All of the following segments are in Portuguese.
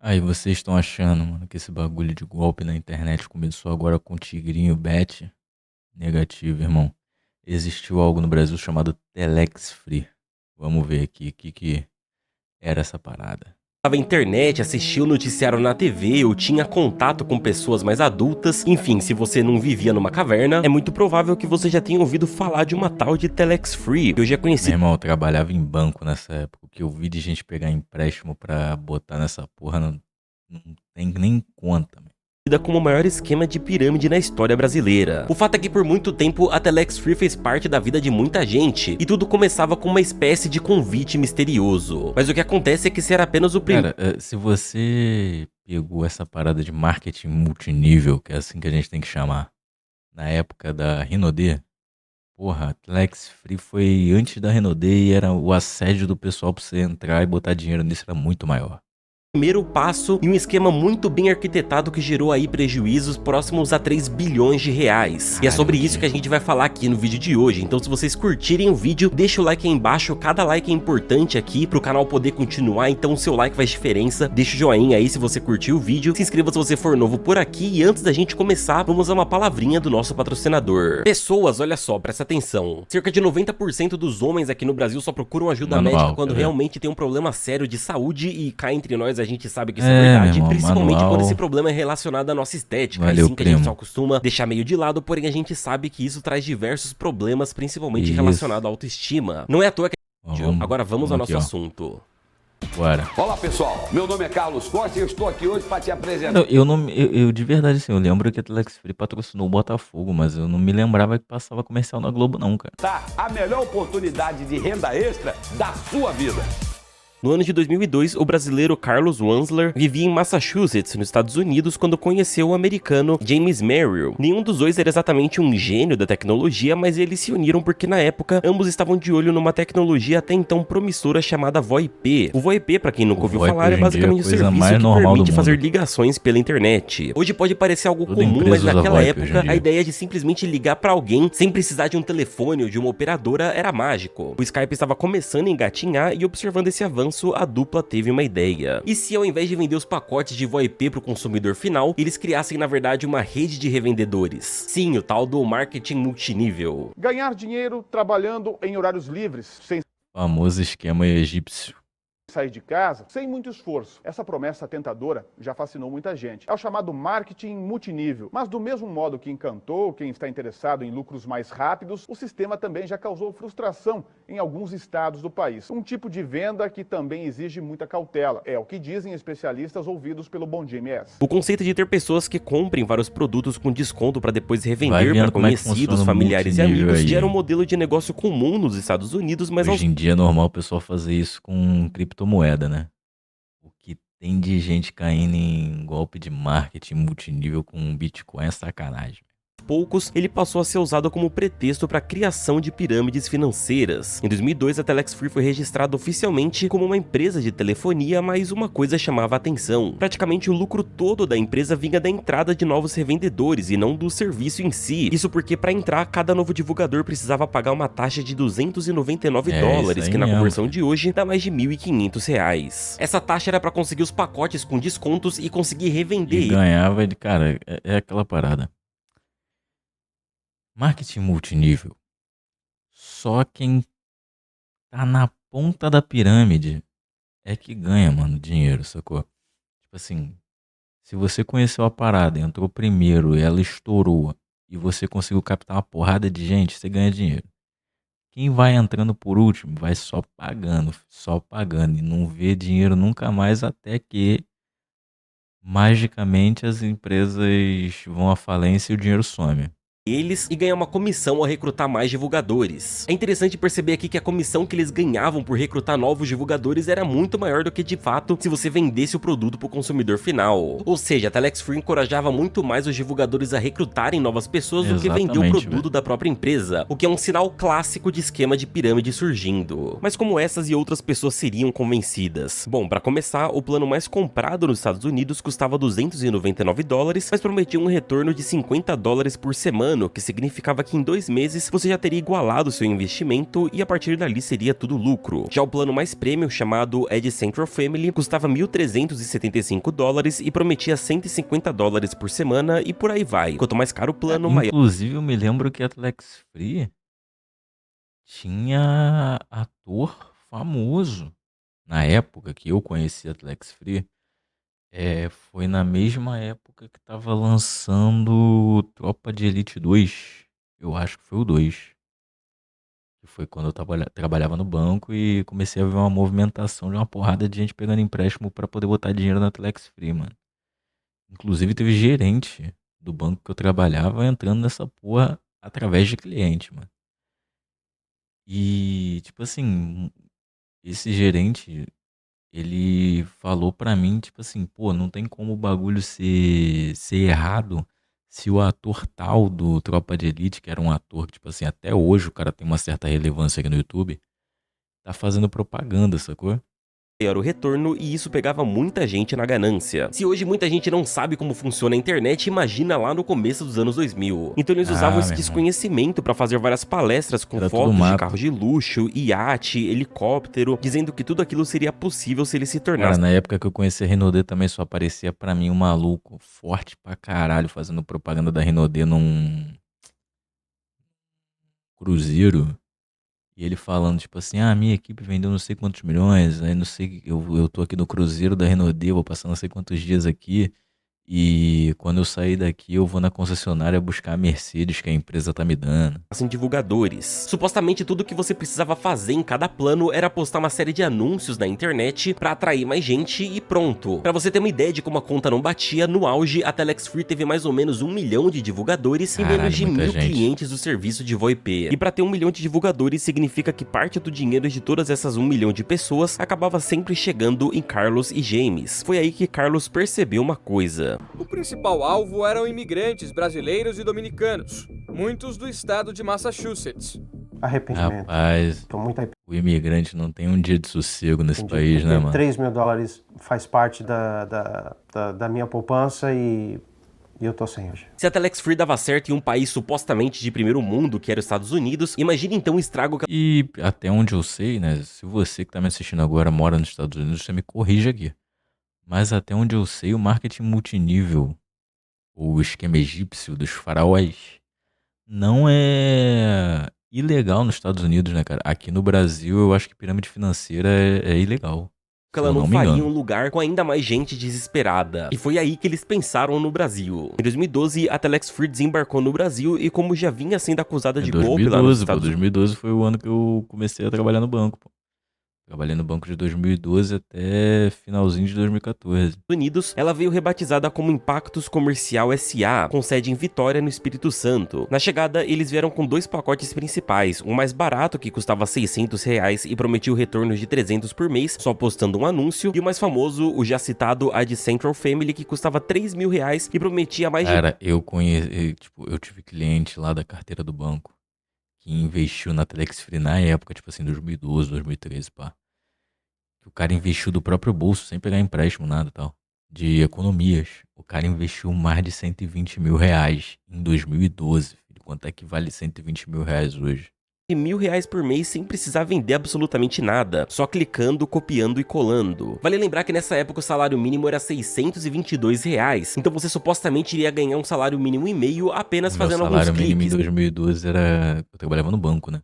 Aí vocês estão achando, mano, que esse bagulho de golpe na internet começou agora com o Tigrinho Bet? Negativo, irmão. Existiu algo no Brasil chamado Telex Free. Vamos ver aqui o que era essa parada. Usava a internet, assistia o noticiário na TV ou tinha contato com pessoas mais adultas. Enfim, se você não vivia numa caverna, é muito provável que você já tenha ouvido falar de uma tal de Telex Free, que hoje é Meu conhecida irmão, eu trabalhava em banco nessa época. O que eu vi de gente pegar empréstimo pra botar nessa porra não tem nem conta, meu. como o maior esquema de pirâmide na história brasileira. O fato é que por muito tempo a Telex Free fez parte da vida de muita gente, e tudo começava com uma espécie de convite misterioso. Mas o que acontece é que esse era apenas o primeiro. Cara, se você pegou essa parada de marketing multinível, que é assim que a gente tem que chamar, na época da Rinodê, porra, a Telex Free foi antes da Rinodê e era o assédio do pessoal pra você entrar e botar dinheiro nisso era muito maior. Primeiro passo em um esquema muito bem arquitetado que gerou aí prejuízos próximos a 3 bilhões de reais. E é sobre isso que a gente vai falar aqui no vídeo de hoje. Então se vocês curtirem o vídeo, deixa o like aí embaixo. Cada like é importante aqui pro canal poder continuar, então o seu like faz diferença. Deixa o joinha aí se você curtiu o vídeo. Se inscreva se você for novo por aqui. E antes da gente começar, vamos a uma palavrinha do nosso patrocinador. Pessoas, olha só, presta atenção. Cerca de 90% dos homens aqui no Brasil só procuram ajuda médica quando realmente tem um problema sério de saúde, e cá entre nós a gente sabe que isso é verdade, irmão, principalmente quando esse problema é relacionado à nossa estética. Valeu, Assim que a gente primo. só costuma deixar meio de lado, porém a gente sabe que isso traz diversos problemas, principalmente Isso. relacionado à autoestima. Não é à toa que... Agora vamos ao nosso aqui, ó. assunto. Bora. Olá pessoal, meu nome é Carlos Costa e eu estou aqui hoje para te apresentar. Eu de verdade assim, eu lembro que a Telex Free patrocinou o Botafogo, mas eu não me lembrava que passava comercial na Globo não, cara. Tá, a melhor oportunidade de renda extra da sua vida. No ano de 2002, o brasileiro Carlos Wansler vivia em Massachusetts, nos Estados Unidos, quando conheceu o americano James Merrill. Nenhum dos dois era exatamente um gênio da tecnologia, mas eles se uniram porque na época ambos estavam de olho numa tecnologia até então promissora chamada VoIP. O VoIP, pra quem nunca ouviu falar, é basicamente um serviço que permite fazer ligações pela internet. Hoje pode parecer algo comum, mas naquela época a ideia de simplesmente ligar pra alguém sem precisar de um telefone ou de uma operadora era mágico. O Skype estava começando a engatinhar e observando esse avanço, a dupla teve uma ideia. E se ao invés de vender os pacotes de VoIP para o consumidor final, eles criassem na verdade uma rede de revendedores? Sim, o tal do marketing multinível. Ganhar dinheiro trabalhando em horários livres, sem Famoso esquema egípcio. sair de casa, sem muito esforço. Essa promessa tentadora já fascinou muita gente. É o chamado marketing multinível. Mas do mesmo modo que encantou quem está interessado em lucros mais rápidos, o sistema também já causou frustração em alguns estados do país. Um tipo de venda que também exige muita cautela. É o que dizem especialistas ouvidos pelo Bom Dia MS. O conceito de ter pessoas que comprem vários produtos com desconto para depois revender para conhecidos, familiares e amigos já era um modelo de negócio comum nos Estados Unidos, mas hoje em dia é normal o pessoal fazer isso com criptomoeda, né? O que tem de gente caindo em golpe de marketing multinível com Bitcoin é sacanagem. Poucos, ele passou a ser usado como pretexto para a criação de pirâmides financeiras. Em 2002, a Telex Free foi registrada oficialmente como uma empresa de telefonia, mas uma coisa chamava a atenção. Praticamente o lucro todo da empresa vinha da entrada de novos revendedores e não do serviço em si. Isso porque para entrar, cada novo divulgador precisava pagar uma taxa de $299, que na conversão de hoje dá mais de R$1.500. Essa taxa era para conseguir os pacotes com descontos e conseguir revender. E ganhava de, cara, é aquela parada. Marketing multinível. Só quem tá na ponta da pirâmide é que ganha, mano, dinheiro, sacou? Tipo assim, se você conheceu a parada, entrou primeiro e ela estourou e você conseguiu captar uma porrada de gente, você ganha dinheiro. Quem vai entrando por último vai só pagando e não vê dinheiro nunca mais até que magicamente as empresas vão à falência e o dinheiro some. Eles e ganhar uma comissão ao recrutar mais divulgadores. É interessante perceber aqui que a comissão que eles ganhavam por recrutar novos divulgadores era muito maior do que de fato se você vendesse o produto para o consumidor final. Ou seja, a Telex Free encorajava muito mais os divulgadores a recrutarem novas pessoas do que vender o produto da própria empresa, o que é um sinal clássico de esquema de pirâmide surgindo. Mas como essas e outras pessoas seriam convencidas? Bom, para começar, o plano mais comprado nos Estados Unidos custava $299, mas prometia um retorno de $50 por semana ano, que significava que em 2 meses você já teria igualado seu investimento e a partir dali seria tudo lucro. Já o plano mais premium, chamado Ed Central Family, custava $1.375 e prometia $150 por semana e por aí vai. Quanto mais caro o plano, maior. Inclusive, eu me lembro que a Telex Free tinha ator famoso. Na época que eu conheci a Telex Free, foi na mesma época que tava lançando Tropa de Elite 2. Eu acho que foi o 2. Que foi quando eu trabalhava no banco e comecei a ver uma movimentação de uma porrada de gente pegando empréstimo pra poder botar dinheiro na Telex Free, mano. Inclusive teve gerente do banco que eu trabalhava entrando nessa porra através de cliente, mano. E, tipo assim, esse gerente, ele falou pra mim, tipo assim, pô, não tem como o bagulho ser errado se o ator tal do Tropa de Elite, que era um ator que, tipo assim, até hoje o cara tem uma certa relevância aqui no YouTube, tá fazendo propaganda, sacou? O retorno e isso pegava muita gente na ganância. Se hoje muita gente não sabe como funciona a internet, imagina lá no começo dos anos 2000. Então eles usavam esse meu irmão. desconhecimento pra fazer várias palestras com Era tudo fotos de mato. carros de luxo, iate, helicóptero, dizendo que tudo aquilo seria possível se ele se Cara, tornasse. na época que eu conheci a Renaudet também só aparecia pra mim um maluco forte pra caralho fazendo propaganda da Renaudet num cruzeiro. E ele falando, tipo assim, minha equipe vendeu não sei quantos milhões, aí não sei, eu tô aqui no cruzeiro da Renaudet, vou passar não sei quantos dias aqui. E quando eu sair daqui, eu vou na concessionária buscar a Mercedes que a empresa tá me dando. Divulgadores. Supostamente tudo que você precisava fazer em cada plano era postar uma série de anúncios na internet pra atrair mais gente e pronto. Pra você ter uma ideia de como a conta não batia, no auge a Telex Free teve mais ou menos 1 milhão de divulgadores e Caralho, menos de muita 1.000 gente. clientes do serviço de VoIP. E pra ter 1 milhão de divulgadores significa que parte do dinheiro de todas essas 1 milhão de pessoas acabava sempre chegando em Carlos e James. Foi aí que Carlos percebeu uma coisa. O principal alvo eram imigrantes brasileiros e dominicanos, muitos do estado de Massachusetts. Arrependimento. Rapaz, Tô muito arrependido. o imigrante não tem um dia de sossego nesse país, né, mano? $3.000 faz parte da minha poupança e eu tô sem hoje. Se a Telex Free dava certo em um país supostamente de primeiro mundo, que era os Estados Unidos, imagine então o estrago que E até onde eu sei, né? Se você que tá me assistindo agora mora nos Estados Unidos, você me corrija aqui. Mas até onde eu sei, o marketing multinível, o esquema egípcio dos faraós, não é ilegal nos Estados Unidos, né, cara? Aqui no Brasil, eu acho que pirâmide financeira é ilegal. Se ela eu não me faria engano. um lugar com ainda mais gente desesperada. E foi aí que eles pensaram no Brasil. Em 2012, a Telex Free desembarcou no Brasil e como já vinha sendo acusada de golpe lá nos 2012, pô. Estados Unidos. 2012 foi o ano que eu comecei a trabalhar no banco, pô. Trabalhei no banco de 2012 até finalzinho de 2014. Ela veio rebatizada como Impactos Comercial SA, com sede em Vitória, no Espírito Santo. Na chegada, eles vieram com 2 pacotes principais, um mais barato, que custava R$600 e prometia o retorno de 300 por mês, só postando um anúncio, e o mais famoso, o já citado Ad Central Family, que custava R$3.000 e prometia mais de... Cara, eu tive cliente lá da carteira do banco que investiu na Telex Free na época, tipo assim, 2012, 2013, pá. Que o cara investiu do próprio bolso, sem pegar empréstimo, nada e tal. De economias. O cara investiu mais de R$120 mil em 2012. Filho. Quanto é que vale R$120 mil hoje? R$1.000 por mês sem precisar vender absolutamente nada, só clicando, copiando e colando. Vale lembrar que nessa época o salário mínimo era R$622, então você supostamente iria ganhar um salário mínimo e meio apenas fazendo alguns Meu salário mínimo em cliques. 2012 era... Eu trabalhava no banco, né?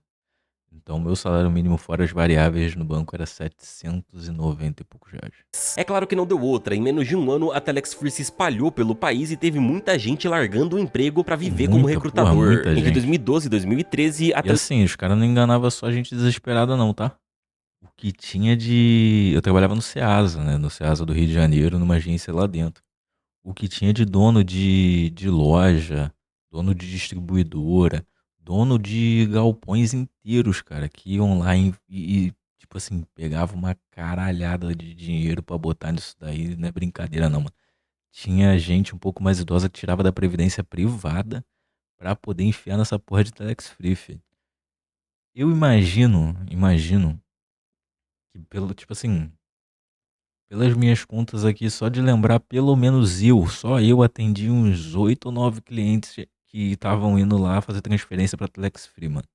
Então, meu salário mínimo fora as variáveis no banco era 790 e poucos reais. É claro que não deu outra. Em menos de um ano, a Telex Free se espalhou pelo país e teve muita gente largando o emprego pra viver como recrutador. muita Entre gente. 2012 e 2013, a E assim, os caras não enganavam só gente desesperada não, tá? O que tinha de... Eu trabalhava no Ceasa, né? No Ceasa do Rio de Janeiro, numa agência lá dentro. O que tinha de dono de loja, dono de distribuidora, dono de galpões inteiros, cara, que iam lá tipo assim, pegavam uma caralhada de dinheiro pra botar nisso daí, não é brincadeira não, mano. Tinha gente um pouco mais idosa que tirava da previdência privada pra poder enfiar nessa porra de Telex Free, filho. Eu imagino que tipo assim, pelas minhas contas aqui, só de lembrar, pelo menos só eu atendi uns 8 ou 9 clientes que estavam indo lá fazer transferência pra Telex Free, mano.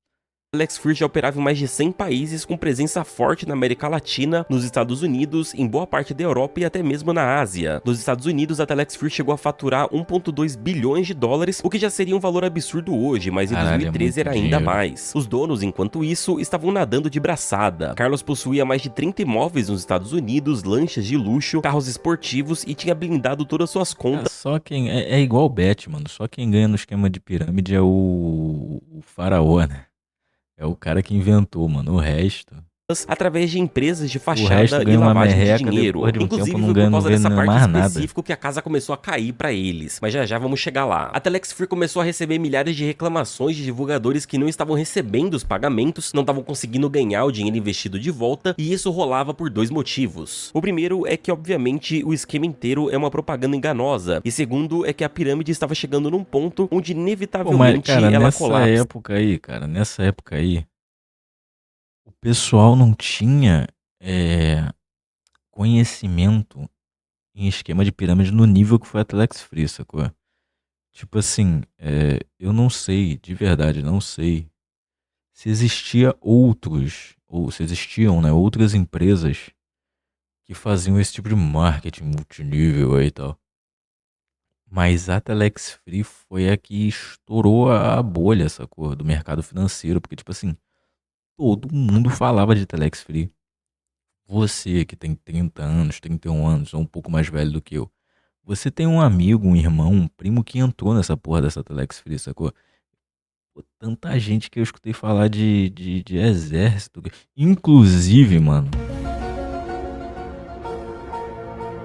A Telex Free já operava em mais de 100 países, com presença forte na América Latina, nos Estados Unidos, em boa parte da Europa e até mesmo na Ásia. Nos Estados Unidos, a Telex Free chegou a faturar 1,2 bilhões de dólares, o que já seria um valor absurdo hoje, mas em Caralho, 2013 é era muito ainda dinheiro. mais. Os donos, enquanto isso, estavam nadando de braçada. Carlos possuía mais de 30 imóveis nos Estados Unidos, lanchas de luxo, carros esportivos e tinha blindado todas as suas contas. Só quem. É igual o Bet, mano. Só quem ganha no esquema de pirâmide é o faraó, né? É o cara que inventou, mano. O resto. Através de empresas de resto fachada e ganha uma lavagem de merreca, dinheiro. depois de um Inclusive, tempo não foi ganha- por não causa vê dessa parte mais nada. específica que a casa começou a cair pra eles. Mas já vamos chegar lá. A Telex Free começou a receber milhares de reclamações de divulgadores que não estavam recebendo os pagamentos, não estavam conseguindo ganhar o dinheiro investido de volta, e isso rolava por dois motivos. O primeiro é que, obviamente, o esquema inteiro é uma propaganda enganosa. E segundo é que a pirâmide estava chegando num ponto onde Pô, mas, inevitavelmente cara, ela nessa colapsa. época aí, o pessoal não tinha conhecimento em esquema de pirâmide no nível que foi a Telex Free, sacou? Tipo assim, eu não sei, de verdade, não sei se existia ou se existiam, né, outras empresas que faziam esse tipo de marketing multinível aí e tal. Mas a Telex Free foi a que estourou a bolha, sacou? Do mercado financeiro, porque, tipo assim, todo mundo falava de Telex Free. Você que tem 30 anos, 31 anos, ou um pouco mais velho do que eu, você tem um amigo, um irmão, um primo que entrou nessa porra dessa Telex Free, sacou? Pô, tanta gente que eu escutei falar de exército. Inclusive, mano,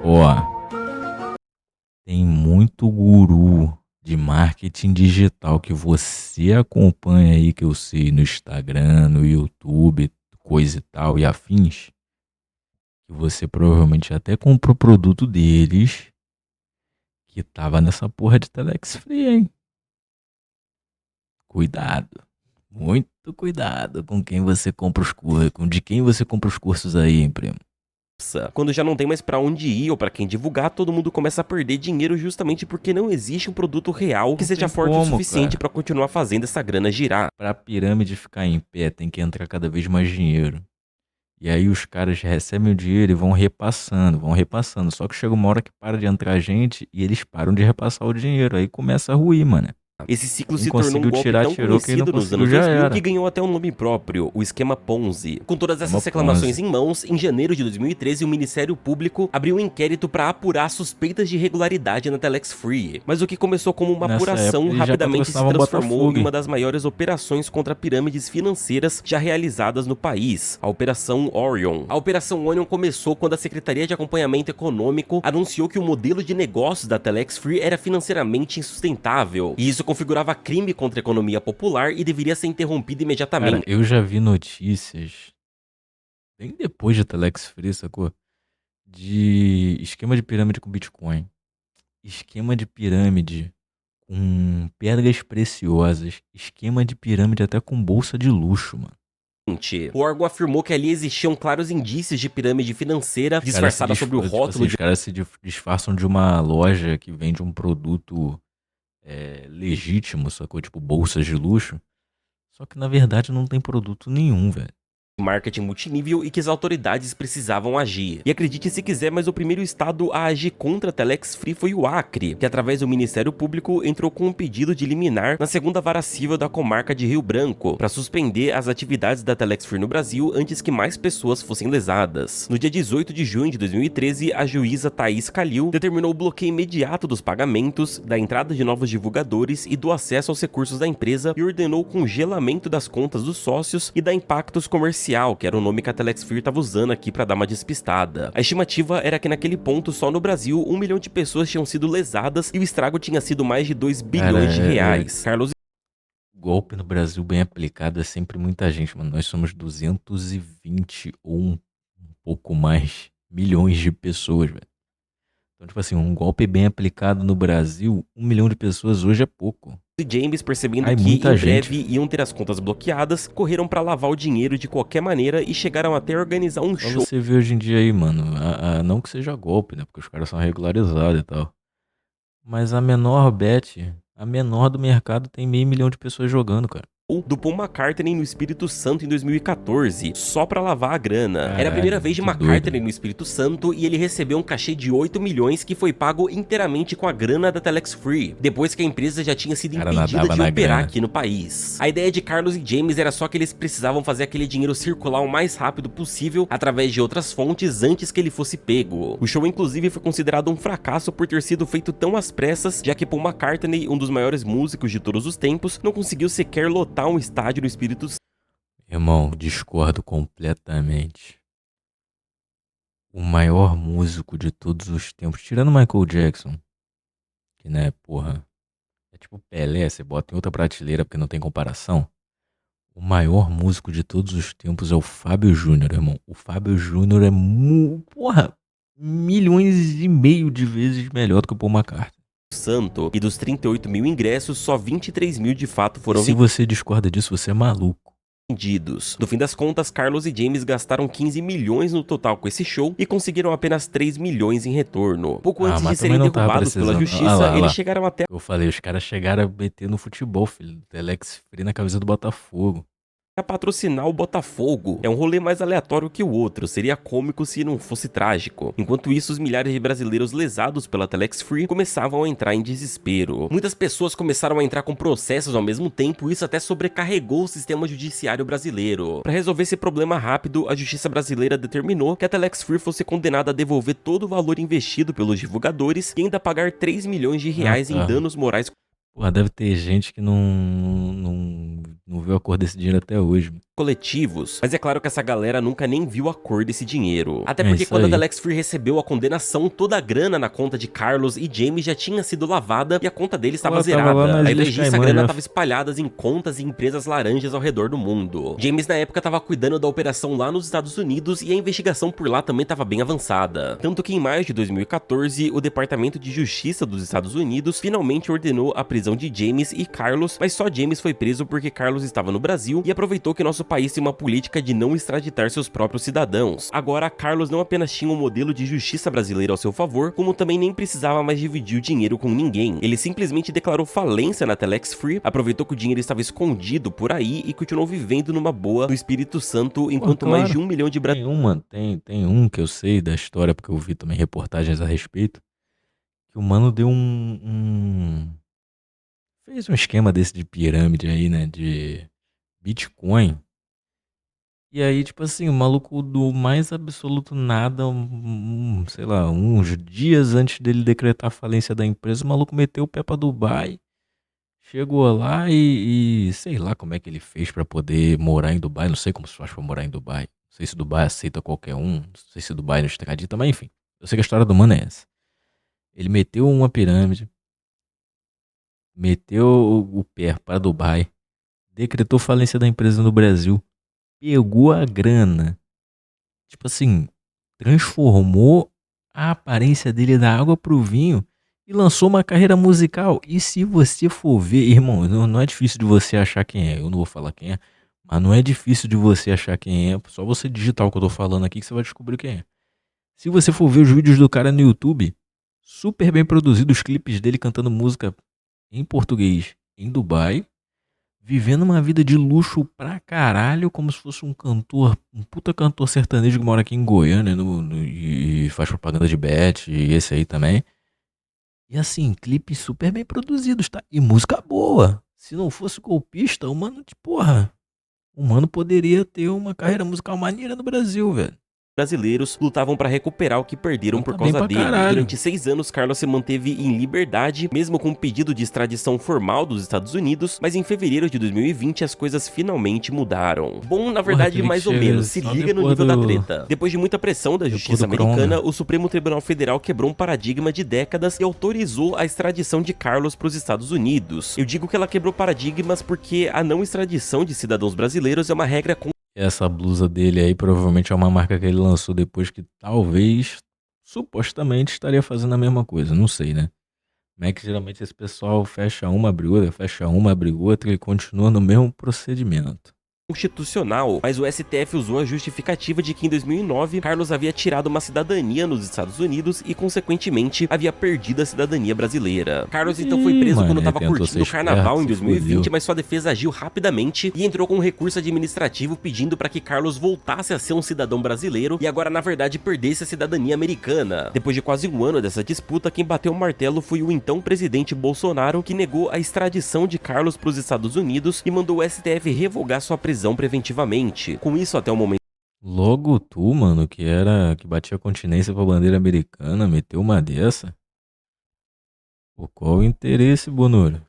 ó, tem muito guru de marketing digital que você acompanha aí, que eu sei, no Instagram, no YouTube, coisa e tal, e afins, que você provavelmente até comprou produto deles, que tava nessa porra de Telex Free, hein? Cuidado. Muito cuidado com quem você compra os cursos, de quem você compra os cursos aí, hein, primo? Quando já não tem mais pra onde ir ou pra quem divulgar, todo mundo começa a perder dinheiro justamente porque não existe um produto real que Não seja tem forte o como, suficiente cara. pra continuar fazendo essa grana girar. Pra pirâmide ficar em pé, tem que entrar cada vez mais dinheiro. E aí os caras recebem o dinheiro e vão repassando, vão repassando. Só que chega uma hora que para de entrar gente e eles param de repassar o dinheiro. Aí começa a ruir, mano. Esse ciclo Quem se tornou um conseguiu golpe tirar, tão tirou. Quem não conhecido nos conseguiu, anos já 2000 era. que ganhou até um nome próprio, o esquema Ponzi. Com todas essas Esquema reclamações Ponzi. em mãos, em janeiro de 2013, o Ministério Público abriu um inquérito pra apurar suspeitas de irregularidade na Telex Free. Mas o que começou como uma Nessa apuração época, eles já rapidamente se patrocinavam transformou Botafogo. em uma das maiores operações contra pirâmides financeiras já realizadas no país, a Operação Orion. A Operação Orion começou quando a Secretaria de Acompanhamento Econômico anunciou que o modelo de negócios da Telex Free era financeiramente insustentável, e isso configurava crime contra a economia popular e deveria ser interrompido Cara, imediatamente. eu já vi notícias, bem depois de Telex Free, sacou? De esquema de pirâmide com Bitcoin. Esquema de pirâmide com pedras preciosas. Esquema de pirâmide até com bolsa de luxo, mano. O órgão afirmou que ali existiam claros indícios de pirâmide financeira disfarçada sob o rótulo Os caras se disfarçam de uma loja que vende um produto legítimo, sacou? Tipo bolsas de luxo. Só que na verdade não tem produto nenhum, velho. marketing multinível e que as autoridades precisavam agir. E acredite se quiser, mas o primeiro estado a agir contra a Telex Free foi o Acre, que através do Ministério Público entrou com um pedido de liminar na segunda vara civil da comarca de Rio Branco, para suspender as atividades da Telex Free no Brasil antes que mais pessoas fossem lesadas. No dia 18 de junho de 2013, a juíza Thaís Calil determinou o bloqueio imediato dos pagamentos, da entrada de novos divulgadores e do acesso aos recursos da empresa e ordenou o congelamento das contas dos sócios e da Impactos Comercial, que era o nome que a Telex Free estava usando aqui para dar uma despistada. A estimativa era que naquele ponto, só no Brasil, 1 milhão de pessoas tinham sido lesadas e o estrago tinha sido mais de 2 bilhões de reais. Carlos... Golpe no Brasil bem aplicado é sempre muita gente, mano. Nós somos 220 ou um pouco mais milhões de pessoas, velho. Então, tipo assim, um golpe bem aplicado no Brasil, 1 milhão de pessoas hoje é pouco. E James, percebendo Ai, que em muita breve gente. iam ter as contas bloqueadas, correram pra lavar o dinheiro de qualquer maneira e chegaram até a organizar um Só show você vê hoje em dia aí, mano, não que seja golpe, né? Porque os caras são regularizados e tal. Mas a menor bet A menor do mercado tem 500 mil de pessoas jogando, cara. Do Paul McCartney no Espírito Santo em 2014, só pra lavar a grana. Era a Caralho, primeira vez de que McCartney doido. no Espírito Santo e ele recebeu um cachê de 8 milhões que foi pago inteiramente com a grana da Telex Free, depois que a empresa já tinha sido Cara, impedida nadava de na operar grana. aqui no país. A ideia de Carlos e James era só que eles precisavam fazer aquele dinheiro circular o mais rápido possível através de outras fontes antes que ele fosse pego. O show inclusive foi considerado um fracasso por ter sido feito tão às pressas, já que Paul McCartney, um dos maiores músicos de todos os tempos, não conseguiu sequer lotar um estádio no Espírito Santo. Irmão, discordo completamente. O maior músico de todos os tempos, tirando Michael Jackson, que, né, porra, é tipo Pelé, você bota em outra prateleira porque não tem comparação. O maior músico de todos os tempos é o Fábio Júnior, irmão. O Fábio Júnior é, porra, 1,5 milhões de vezes melhor do que o Paul McCartney. E dos 38 mil ingressos, só 23 mil de fato foram Se você discorda disso, você é maluco. vendidos. No fim das contas, Carlos e James gastaram 15 milhões no total com esse show e conseguiram apenas 3 milhões em retorno. Pouco antes de mas serem também não tava derrubados pela precisando. justiça, Ah lá. eles chegaram até Eu falei, os caras chegaram a meter no futebol, filho. Telex Free na camisa do Botafogo. a patrocinar o Botafogo. É um rolê mais aleatório que o outro, seria cômico se não fosse trágico. Enquanto isso, os milhares de brasileiros lesados pela Telex Free começavam a entrar em desespero. Muitas pessoas começaram a entrar com processos ao mesmo tempo e isso até sobrecarregou o sistema judiciário brasileiro. Para resolver esse problema rápido, a justiça brasileira determinou que a Telex Free fosse condenada a devolver todo o valor investido pelos divulgadores e ainda pagar 3 milhões de reais em danos morais. Porra, deve ter gente que não viu a cor desse dinheiro até hoje. Coletivos, mas é claro que essa galera nunca nem viu a cor desse dinheiro. Até É porque isso quando a aí. Telex Free recebeu a condenação, toda a grana na conta de Carlos e James já tinha sido lavada e a conta deles estava Ela tava lá zerada. nas Ao invés Ilhas disso, a Caimã grana já. estava espalhada em contas e empresas laranjas ao redor do mundo. James na época estava cuidando da operação lá nos Estados Unidos e a investigação por lá também estava bem avançada. Tanto que em maio de 2014, o Departamento de Justiça dos Estados Unidos finalmente ordenou a prisão de James e Carlos, mas só James foi preso porque Carlos estava no Brasil e aproveitou que nosso país tem uma política de não extraditar seus próprios cidadãos. Agora, Carlos não apenas tinha um modelo de justiça brasileira ao seu favor, como também nem precisava mais dividir o dinheiro com ninguém. Ele simplesmente declarou falência na Telex Free, aproveitou que o dinheiro estava escondido por aí e continuou vivendo numa boa no Espírito Santo, enquanto mais de 1 milhão de brasileiros... Tem um que eu sei da história, porque eu vi também reportagens a respeito, que o mano deu fez um esquema desse de pirâmide aí, né, de Bitcoin. E aí, tipo assim, o maluco do mais absoluto nada, sei lá, uns dias antes dele decretar a falência da empresa, o maluco meteu o pé pra Dubai, chegou lá e sei lá como é que ele fez pra poder morar em Dubai, não sei como se faz pra morar em Dubai, não sei se Dubai aceita qualquer um, não sei se Dubai não extradita, mas enfim, eu sei que a história do mano é essa. Ele meteu uma pirâmide, meteu o pé pra Dubai, decretou falência da empresa no Brasil, pegou a grana, tipo assim, transformou a aparência dele da água pro vinho e lançou uma carreira musical. E se você for ver, irmão, não é difícil de você achar quem é. Eu não vou falar quem é, mas não é difícil de você achar quem é. Só você digitar o que eu tô falando aqui que você vai descobrir quem é. Se você for ver os vídeos do cara no YouTube, super bem produzidos, os clipes dele cantando música em português em Dubai, vivendo uma vida de luxo pra caralho, como se fosse um cantor, um puta cantor sertanejo que mora aqui em Goiânia e faz propaganda de bet, e esse aí também. E assim, clipes super bem produzidos, tá? E música boa. Se não fosse golpista, o mano, porra, o mano poderia ter uma carreira musical maneira no Brasil, velho. brasileiros lutavam para recuperar o que perderam por Tá bem causa pra dele. caralho. Durante 6 anos, Carlos se manteve em liberdade, mesmo com um pedido de extradição formal dos Estados Unidos, mas em fevereiro de 2020 as coisas finalmente mudaram. Bom, na verdade, aquele mais que ou chega menos, se só liga no depois nível da do- treta. Depois de muita pressão da justiça do americana, Corona. o Supremo Tribunal Federal quebrou um paradigma de décadas e autorizou a extradição de Carlos para os Estados Unidos. Eu digo que ela quebrou paradigmas porque a não extradição de cidadãos brasileiros é uma regra Essa blusa dele aí provavelmente é uma marca que ele lançou depois que talvez, supostamente, estaria fazendo a mesma coisa. Não sei, né? Como é que geralmente esse pessoal fecha uma, abre outra e continua no mesmo procedimento. constitucional, mas o STF usou a justificativa de que em 2009 Carlos havia tirado uma cidadania nos Estados Unidos e consequentemente havia perdido a cidadania brasileira. Carlos então foi preso mano, quando estava tentou curtindo o ser carnaval em esperto, se 2020, fudeu. mas sua defesa agiu rapidamente e entrou com um recurso administrativo pedindo para que Carlos voltasse a ser um cidadão brasileiro e agora na verdade perdesse a cidadania americana. Depois de quase um ano dessa disputa, quem bateu o martelo foi o então presidente Bolsonaro, que negou a extradição de Carlos para os Estados Unidos e mandou o STF revogar sua prisão preventivamente. Com isso, até o momento, Logo tu, mano, que batia continência pra bandeira americana, meteu uma dessa. Pô, qual o interesse, Bonoro?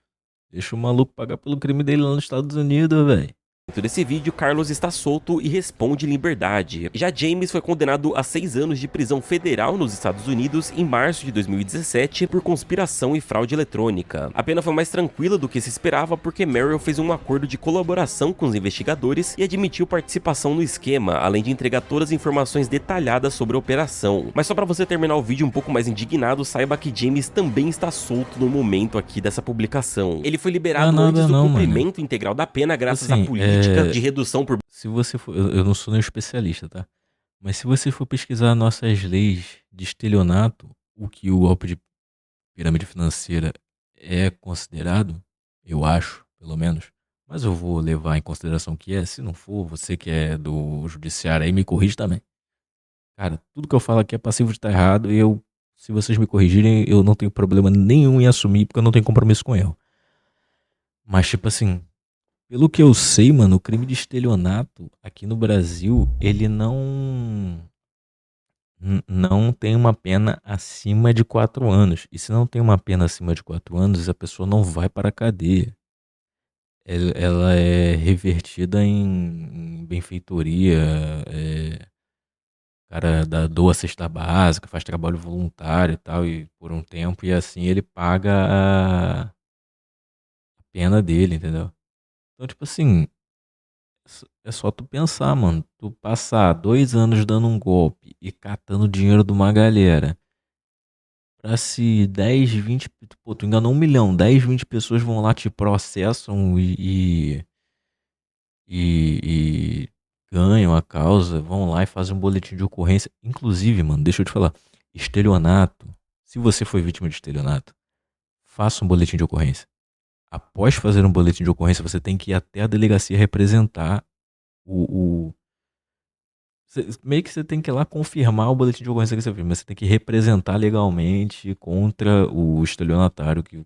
Deixa o maluco pagar pelo crime dele lá nos Estados Unidos, velho. desse vídeo, Carlos está solto e responde em liberdade. Já James foi condenado a 6 anos de prisão federal nos Estados Unidos em março de 2017 por conspiração e fraude eletrônica. A pena foi mais tranquila do que se esperava porque Merrill fez um acordo de colaboração com os investigadores e admitiu participação no esquema, além de entregar todas as informações detalhadas sobre a operação. Mas só pra você terminar o vídeo um pouco mais indignado, saiba que James também está solto no momento aqui dessa publicação. Ele foi liberado Não é nada antes do não, cumprimento integral da pena graças à Assim, política de redução por Se você for, eu não sou nenhum especialista, tá? Mas se você for pesquisar nossas leis de estelionato, o que o golpe de pirâmide financeira é considerado, eu acho, pelo menos, mas eu vou levar em consideração que é, se não for, você que é do judiciário aí, me corrige também. Cara, tudo que eu falo aqui é passivo de estar errado e se vocês me corrigirem, eu não tenho problema nenhum em assumir, porque eu não tenho compromisso com erro. Mas, tipo assim, pelo que eu sei, mano, o crime de estelionato aqui no Brasil, ele não tem uma pena acima de 4 anos. E se não tem uma pena acima de 4 anos, a pessoa não vai para a cadeia. Ela é revertida em benfeitoria, cara doa cesta básica, faz trabalho voluntário e tal, e por um tempo, e assim ele paga a pena dele, entendeu? Então, tipo assim, é só tu pensar, mano. Tu passar 2 anos dando um golpe e catando dinheiro de uma galera. Pra se 10, 20. Pô, tu enganou 1 milhão. 10, 20 pessoas vão lá, te processam e ganham a causa. Vão lá e fazem um boletim de ocorrência. Inclusive, mano, deixa eu te falar. Estelionato. Se você foi vítima de estelionato, faça um boletim de ocorrência. Após fazer um boletim de ocorrência, você tem que ir até a delegacia representar meio que você tem que ir lá confirmar o boletim de ocorrência que você fez, mas você tem que representar legalmente contra o estelionatário que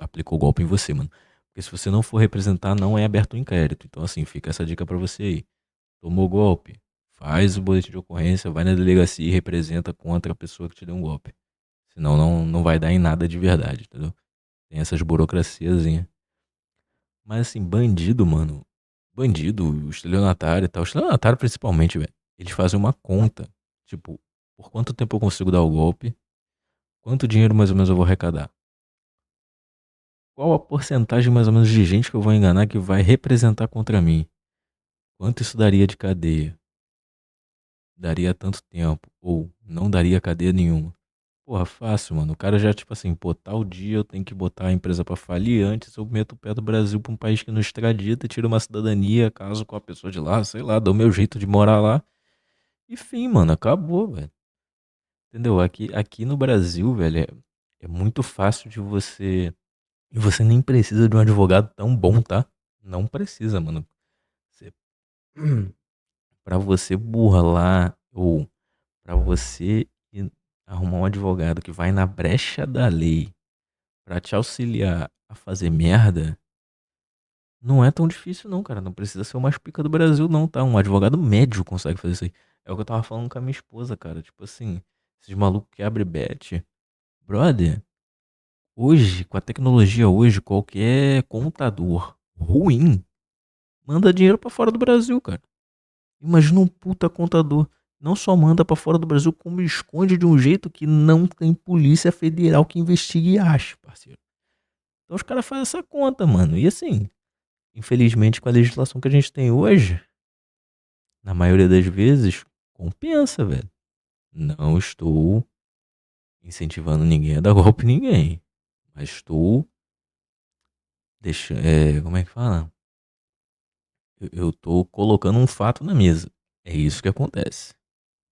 aplicou o golpe em você, mano. Porque se você não for representar, não é aberto o inquérito. Então, assim, fica essa dica pra você aí. Tomou golpe, faz o boletim de ocorrência, vai na delegacia e representa contra a pessoa que te deu um golpe. Senão não vai dar em nada de verdade, entendeu? Tem essas burocraciazinhas. Mas assim, bandido, mano. Bandido, o estelionatário e tal. O estelionatário principalmente, velho. Eles fazem uma conta. Tipo, por quanto tempo eu consigo dar o golpe? Quanto dinheiro mais ou menos eu vou arrecadar? Qual a porcentagem mais ou menos de gente que eu vou enganar que vai representar contra mim? Quanto isso daria de cadeia? Daria tanto tempo? Ou não daria cadeia nenhuma? Porra, fácil, mano. O cara já, tipo assim, pô, tal dia eu tenho que botar a empresa pra falir. Antes eu meto o pé do Brasil pra um país que não extradita, tiro uma cidadania, caso com a pessoa de lá, sei lá, dou meu jeito de morar lá. Enfim, mano, acabou, velho. Entendeu? Aqui no Brasil, velho, é muito fácil de você. E você nem precisa de um advogado tão bom, tá? Não precisa, mano. Você... Pra você burlar ou pra você arrumar um advogado que vai na brecha da lei pra te auxiliar a fazer merda, não é tão difícil não, cara. Não precisa ser o mais pica do Brasil não, tá? Um advogado médio consegue fazer isso aí. É o que eu tava falando com a minha esposa, cara. Tipo assim, esses malucos que abrem bet. Brother, hoje, com a tecnologia hoje, qualquer contador ruim manda dinheiro pra fora do Brasil, cara. Imagina um puta contador. Não só manda pra fora do Brasil, como esconde de um jeito que não tem polícia federal que investigue e ache, parceiro. Então os caras fazem essa conta, mano. E assim, infelizmente com a legislação que a gente tem hoje, na maioria das vezes, compensa, velho. Não estou incentivando ninguém a dar golpe em ninguém. Mas estou deixando. Como é que fala? Eu tô colocando um fato na mesa. É isso que acontece.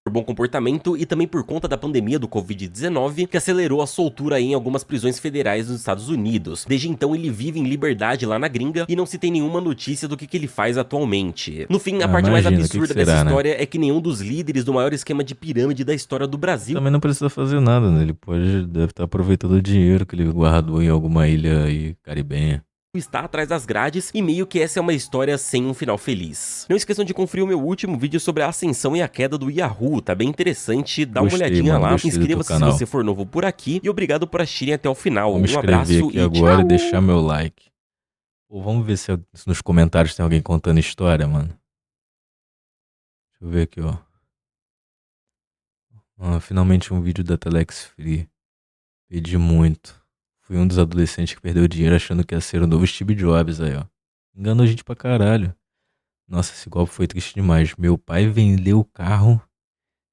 Por bom comportamento e também por conta da pandemia do Covid-19, que acelerou a soltura aí em algumas prisões federais nos Estados Unidos. Desde então ele vive em liberdade lá na gringa e não se tem nenhuma notícia do que ele faz atualmente. No fim, a parte mais Imagina, o que absurda será, dessa né? história é que nenhum dos líderes do maior esquema de pirâmide da história do Brasil Também não precisa fazer nada, né? Ele deve estar aproveitando o dinheiro que ele guardou em alguma ilha aí caribenha. está atrás das grades e meio que essa é uma história sem um final feliz. Não esqueçam de conferir o meu último vídeo sobre a ascensão e a queda do Yahoo, tá bem interessante, dá uma Gostei, olhadinha mano, lá, gostei do teu inscreva-se se canal. você for novo por aqui e obrigado por assistirem até o final. Vou me Um abraço inscrever aqui e agora tchau! e deixar meu like. Pô, vamos ver se nos comentários tem alguém contando história, mano. Deixa eu ver aqui, ó. Finalmente um vídeo da Telex Free. Pedi muito. Fui um dos adolescentes que perdeu dinheiro achando que ia ser o novo Steve Jobs aí, ó. Enganou a gente pra caralho. Nossa, esse golpe foi triste demais. Meu pai vendeu o carro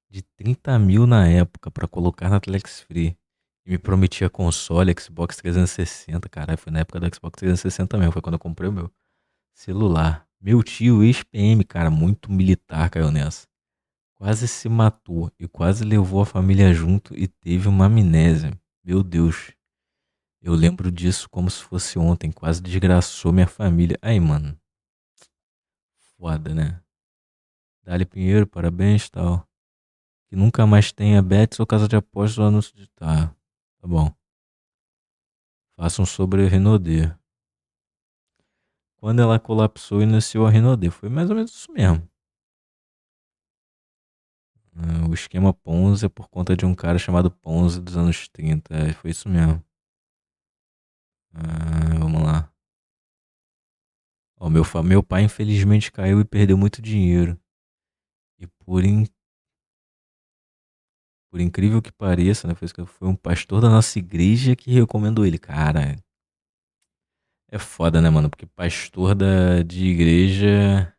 de 30 mil na época pra colocar na Telex Free. E me prometia console, Xbox 360. Caralho, foi na época do Xbox 360 mesmo. Foi quando eu comprei o meu celular. Meu tio, ex-PM, cara, muito militar, caiu nessa. Quase se matou e quase levou a família junto e teve uma amnésia. Meu Deus. Eu lembro disso como se fosse ontem. Quase desgraçou minha família. Aí, mano. Foda, né? Dali Pinheiro, parabéns e tal. Que nunca mais tenha bets ou casa de apostas ou anúncio de... Tá bom. Façam sobre a Renaudet. Quando ela colapsou, iniciou a Renaudet. Foi mais ou menos isso mesmo. O esquema Ponzi é por conta de um cara chamado Ponzi dos anos 30. Foi isso mesmo. Vamos lá. Ó, meu pai infelizmente caiu e perdeu muito dinheiro. E por incrível que pareça, né, foi um pastor da nossa igreja que recomendou ele. Cara, é foda, né, mano? Porque pastor de igreja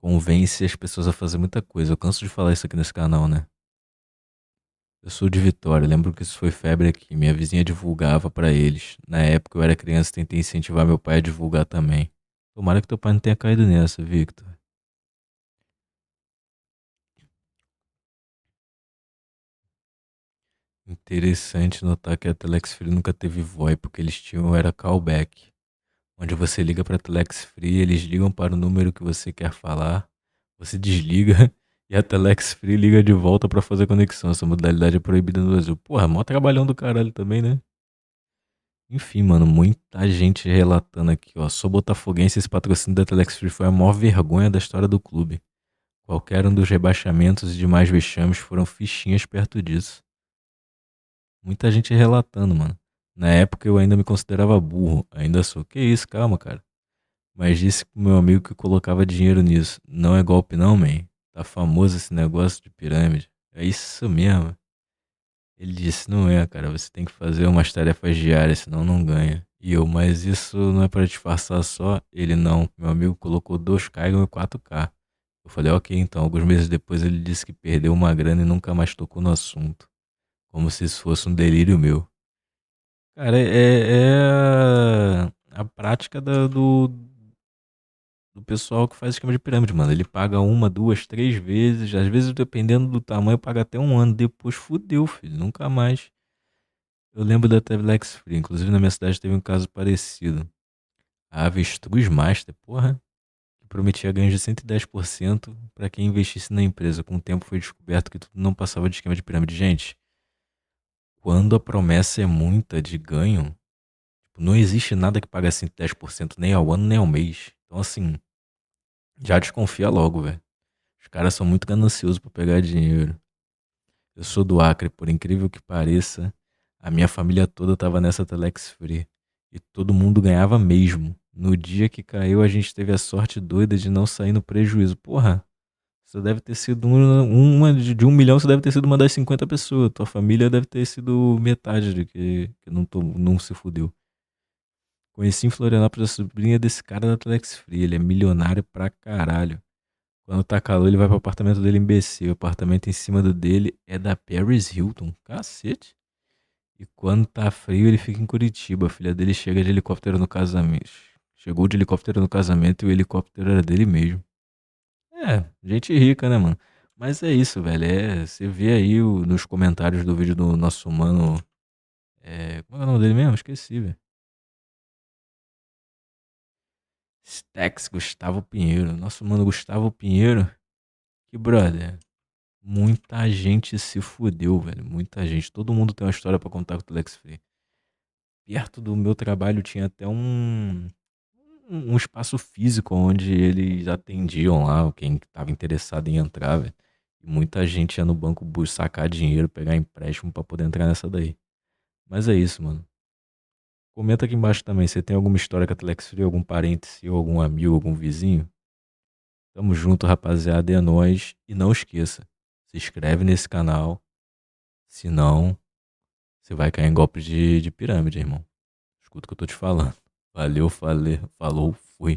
convence as pessoas a fazer muita coisa. Eu canso de falar isso aqui nesse canal, né? Eu sou de Vitória, lembro que isso foi febre aqui. Minha vizinha divulgava pra eles. Na época eu era criança e tentei incentivar meu pai a divulgar também. Tomara que teu pai não tenha caído nessa, Victor. Interessante notar que a Telex Free nunca teve VoIP, porque eles tinham era callback, onde você liga para a Telex Free, eles ligam para o número que você quer falar, você desliga e a Telex Free liga de volta para fazer conexão. Essa modalidade é proibida no Brasil. Porra, mó trabalhão do caralho também, né? Enfim, mano, muita gente relatando aqui, ó. Sou botafoguense, esse patrocínio da Telex Free foi a maior vergonha da história do clube. Qualquer um dos rebaixamentos e demais vexames foram fichinhas perto disso. Muita gente relatando, mano. Na época eu ainda me considerava burro. Ainda sou. Que isso, calma, cara. Mas disse pro meu amigo que colocava dinheiro nisso. Não é golpe não, man. Tá famoso esse negócio de pirâmide. É isso mesmo. Ele disse, não é, cara. Você tem que fazer umas tarefas diárias, senão não ganha. E eu, mas isso não é pra disfarçar só? Ele, não. Meu amigo colocou 2K e 4K. Eu falei, ok, então. Alguns meses depois ele disse que perdeu uma grana e nunca mais tocou no assunto. Como se isso fosse um delírio meu. Cara, é a prática do pessoal que faz esquema de pirâmide, mano. Ele paga uma, duas, três vezes. Às vezes, dependendo do tamanho, paga até um ano. Depois fudeu, filho. Nunca mais. Eu lembro da Telex Free. Inclusive, na minha cidade teve um caso parecido. A Avestruz Master, porra, que prometia ganhos de 110% para quem investisse na empresa. Com o tempo foi descoberto que tudo não passava de esquema de pirâmide. Gente, quando a promessa é muita de ganho, não existe nada que pague assim 10% nem ao ano nem ao mês. Então, assim, já desconfia logo, velho. Os caras são muito gananciosos pra pegar dinheiro. Eu sou do Acre, por incrível que pareça, a minha família toda tava nessa Telex Free. E todo mundo ganhava mesmo. No dia que caiu, a gente teve a sorte doida de não sair no prejuízo. Porra, você deve ter sido uma de 1 milhão, você deve ter sido uma das 50 pessoas. Tua família deve ter sido metade de que não se fudeu. Conheci em Florianópolis a sobrinha desse cara da Telex Free. Ele é milionário pra caralho. Quando tá calor, ele vai pro apartamento dele em BC. O apartamento em cima do dele é da Paris Hilton. Cacete. E quando tá frio, ele fica em Curitiba. A filha dele chega de helicóptero no casamento. Chegou de helicóptero no casamento e o helicóptero era dele mesmo. Gente rica, né, mano? Mas é isso, velho. Você vê aí nos comentários do vídeo do nosso mano. Como é o nome dele mesmo? Esqueci, velho. Stax Gustavo Pinheiro. Nosso mano Gustavo Pinheiro. Que brother. Muita gente se fudeu, velho. Muita gente. Todo mundo tem uma história pra contar com o Telex Free. Perto do meu trabalho tinha até um espaço físico onde eles atendiam lá quem estava interessado em entrar, velho. E muita gente ia no banco sacar dinheiro, pegar empréstimo pra poder entrar nessa daí. Mas é isso, mano. Comenta aqui embaixo também, você tem alguma história com a Telex Free, algum parente seu, algum amigo, algum vizinho? Tamo junto, rapaziada, é nóis. E não esqueça, se inscreve nesse canal, senão você vai cair em golpes de pirâmide, irmão. Escuta o que eu tô te falando. Valeu, falou, fui.